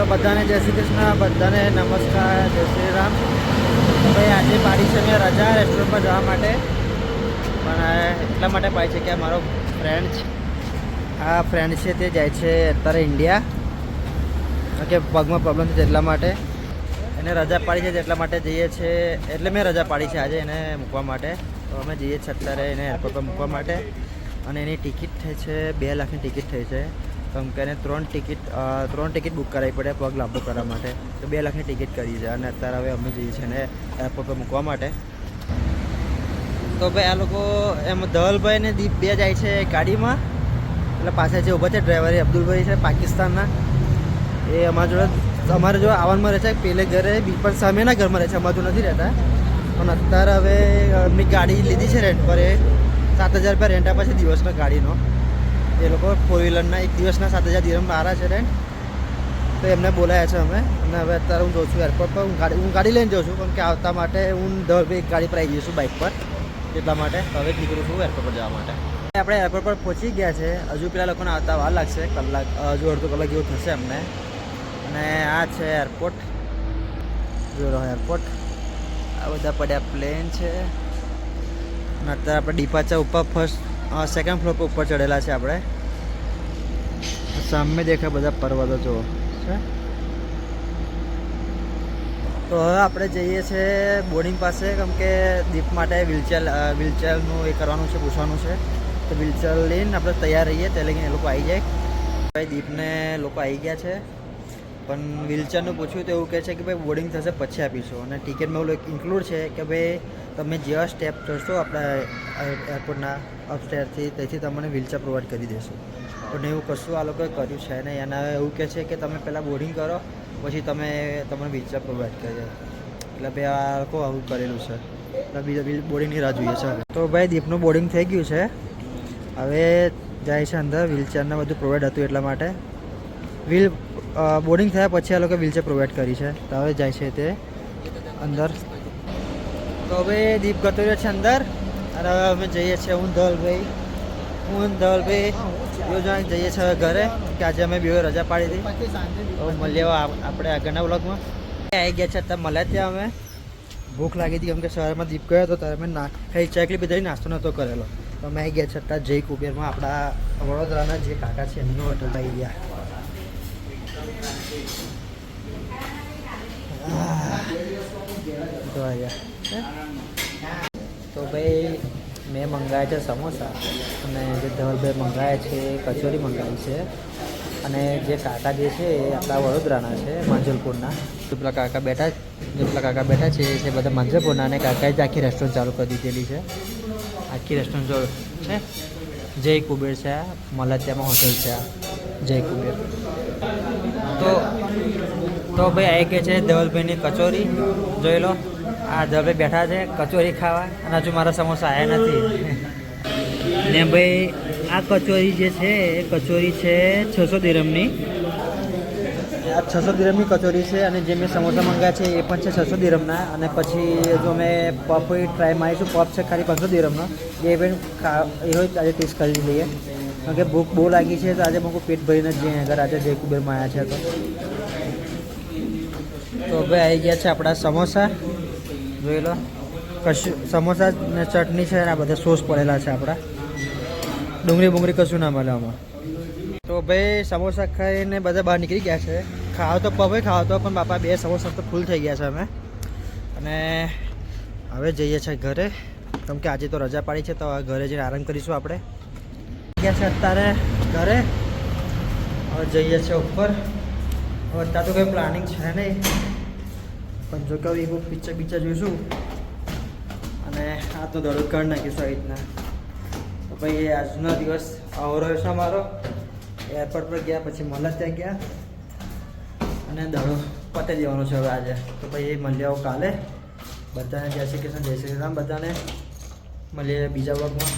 તો બધાને જય શ્રી કૃષ્ણ, બધાને નમસ્કાર, જય શ્રી રામ. ભાઈ આજે પાડી છે મેં રજા રેસ્ટોરન્ટ પર જવા માટે, પણ એટલા માટે પાડી છે કે મારો ફ્રેન્ડ છે તે જાય છે અત્યારે ઇન્ડિયા, કે પગમાં પ્રોબ્લેમ છે એટલા માટે એને રજા પાડી છે, એટલા માટે જઈએ છીએ. એટલે મેં રજા પાડી છે આજે એને મૂકવા માટે, તો અમે જઈએ છીએ અત્યારે એને એરપોર્ટ પર મૂકવા માટે. અને એની ટિકિટ થઈ છે 2 લાખની ટિકિટ થઈ છે, કેમ કે એને 3 ટિકિટ બુક કરાવી પડે પગ લાંબો કરવા માટે, તો 2 લાખની ટિકિટ કરી છે. અને અત્યારે હવે અમે જઈએ છીએ એને એરપોર્ટ પર મૂકવા માટે. તો ભાઈ આ લોકો એમ ધવલભાઈ ને દીપ બે જાય છે ગાડીમાં, એટલે પાછળ જે ઊભા છે ડ્રાઈવર અબ્દુલભાઈ છે પાકિસ્તાનના, એ અમારા જોડે આવવામાં રહે છે. પેલે ઘરે પણ સામેના ઘરમાં રહે છે, અમારું તો નથી રહેતા. પણ અત્યારે હવે એમની ગાડી લીધી છે રેન્ટ પર, એ 7,000 રૂપિયા રેન્ટ આપે છે દિવસના ગાડીનો. એ લોકો 4 વ્હીલરના એક દિવસના 7,000 દિરહમ મારા છે રેન્ટ. તો એમને બોલાયા છે અમે, અને હવે અત્યારે હું જાઉં છું એરપોર્ટ પર. હું ગાડી લઈને જાઉં છું, કેમ કે આવતા માટે હું ધવલભાઈ એક ગાડી પર આવી જઈશું બાઇક પર, એટલા માટે હવે નીકળું છું એરપોર્ટ પર જવા માટે. આપણે એરપોર્ટ પર પહોંચી ગયા છે. હજુ પેલા લોકોને આવતા વાર લાગશે, કલાક હજુ અડધો કલાક જેવું થશે અમને. અને આ છે એરપોર્ટ, જો રહ્યો એરપોર્ટ. આ બધા પડ્યા પ્લેન છે. અને અત્યારે આપણે ડિપાચર ઉપર સેકન્ડ ફ્લોર પર ઉપર ચડેલા છે આપણે. સામે દેખાય બધા પર્વતો જુઓ છે. તો હવે આપણે જઈએ છીએ બોર્ડિંગ પાસે, કેમ કે દીપ માટે વ્હીલચેરનું એ કરવાનું છે, પૂછવાનું છે. તો વ્હીલચેર લઈને આપણે તૈયાર રહીએ, તે લઈને એ લોકો આવી જાય. ભાઈ દીપને લોકો આવી ગયા છે, પણ વ્હીલચેરનું પૂછ્યું તો એવું કહે છે કે ભાઈ બોર્ડિંગ થશે પછી આપીશું. અને ટિકિટમાં એવું ઇન્ક્લુડ છે કે ભાઈ તમે જેવા સ્ટેપ ચડશો આપણા એરપોર્ટના અપસ્ટેરથી, તેથી તમને વ્હીલચેર પ્રોવાઈડ કરી દઈશું. પણ એવું કશું આ લોકોએ કર્યું છે નહીં. અને એવું કહે છે કે તમે પહેલાં બોર્ડિંગ કરો, પછી તમને વ્હીલચેર પ્રોવાઈડ કરીએ. એટલે ભાઈ આ લોકો આવું કરેલું છે, એટલે બીજા બોર્ડિંગની રાહ જોઈએ છે. તો ભાઈ દીપનું બોર્ડિંગ થઈ ગયું છે, હવે જાય છે અંદર. વ્હીલચેરને બધું પ્રોવાઈડ હતું એટલા માટે બોર્ડિંગ થયા પછી આ લોકો વ્હીલચેર પ્રોવાઈડ કરી છે. તો હવે જાય છે તે અંદર. તો હવે દીપ ગતો રહ્યો છે અંદર, અને હવે અમે જઈએ છીએ હું ધવલભાઈ યોજના જઈએ છીએ ઘરે, કે આજે અમે બે રજા પાડી હતી. તો મળીએ આપણે આગળના વ્લોગમાં. આવી ગયા છે અત્યારે મળ્યા ત્યાં અમે. ભૂખ લાગી હતી, કેમ કે શહેરમાં દીપ ગયો હતો ત્યારે મેં ખાઈ ચાકલી પીધી, નાસ્તો નહોતો કરેલો. તો અમે આવી ગયા છે અત્યારે જય કુબેરમાં, આપણા વડોદરાના જે કાકા છે એમની હોટલ આવી ગયા. તો ભાઈ મેં મંગાવ્યા છે સમોસા, અને જે ધવલભાઈ મંગાવ્યા છે કચોરી મંગાવી છે. અને જે કાકા જે છે એ આપણા વડોદરાના છે, માંજલપુરના. જેટલા કાકા બેઠા છે એ છે બધા માંજલપુરના, અને કાકાએ જ આખી રેસ્ટોરન્ટ ચાલુ કરી દીધેલી છે. આખી રેસ્ટોરન્ટ જો છે જય કુબેર છે, મલાત્યામાં હોટલ છે આ જય કુબેર. તો ભાઈ આવી ગઈ છે ધવલભાઈની કચોરી, જોઈ લો. આ ધવલભાઈ બેઠા છે કચોરી ખાવા, અને હજુ મારા સમોસા આવ્યા નથી. ને ભાઈ આ કચોરી જે છે એ કચોરી છે 600 દિરહમની. આ 600 દિરહમની કચોરી છે. અને જે મેં સમોસા મંગાવ્યા છે એ પણ છે 600 દિરહમના. અને પછી જો અમે પફ ટ્રાય મારીશું, પફ છે ખાલી 500 દિરહમનો. એ પણ એવો આજે ટેસ્ટ કરી લઈએ, કારણ કે ભૂખ બહુ લાગી છે. તો આજે મને પેટ ભરીને જ જઈએ અગર આજે જય કુબેરમાં આવ્યા છે. તો ભાઈ આવી ગયા છે આપણા સમોસા, જોઈ લો. સમોસા ને ચટણી છે, અને આ બધા સોસ પડેલા છે આપણા. ડુંગળી કશું ના મળે આમાં. તો ભાઈ સમોસા ખાઈને બધા બહાર નીકળી ગયા છે. ખાવ તો પવે પણ બાપા 2 સમોસા તો ફૂલ થઈ ગયા છે અમે. અને હવે જઈએ છીએ ઘરે, કેમ કે આજે તો રજા પાડી છે. તો ઘરે જઈને આરામ કરીશું આપણે. ગયા છે અત્યારે ઘરે, હવે જઈએ છીએ ઉપર. હવે અત્યારે તો કંઈ પ્લાનિંગ છે નહીં, પણ જો કે એક પિક્ચર જોઈશું, અને આ તો દરરોજ કરી નાખીશું આવી રીતના. તો ભાઈ આજનો દિવસ આવો રહ્યો છે અમારો. એરપોર્ટ પર ગયા, પછી મળ્યા ત્યાં ગયા, અને દડો પતાવી દેવાનો છે હવે આજે. તો ભાઈ મળીએ આવો કાલે. બધાને જય શ્રી કૃષ્ણ, જય શ્રી રામ. બધાને મળીએ બીજા વર્ગમાં.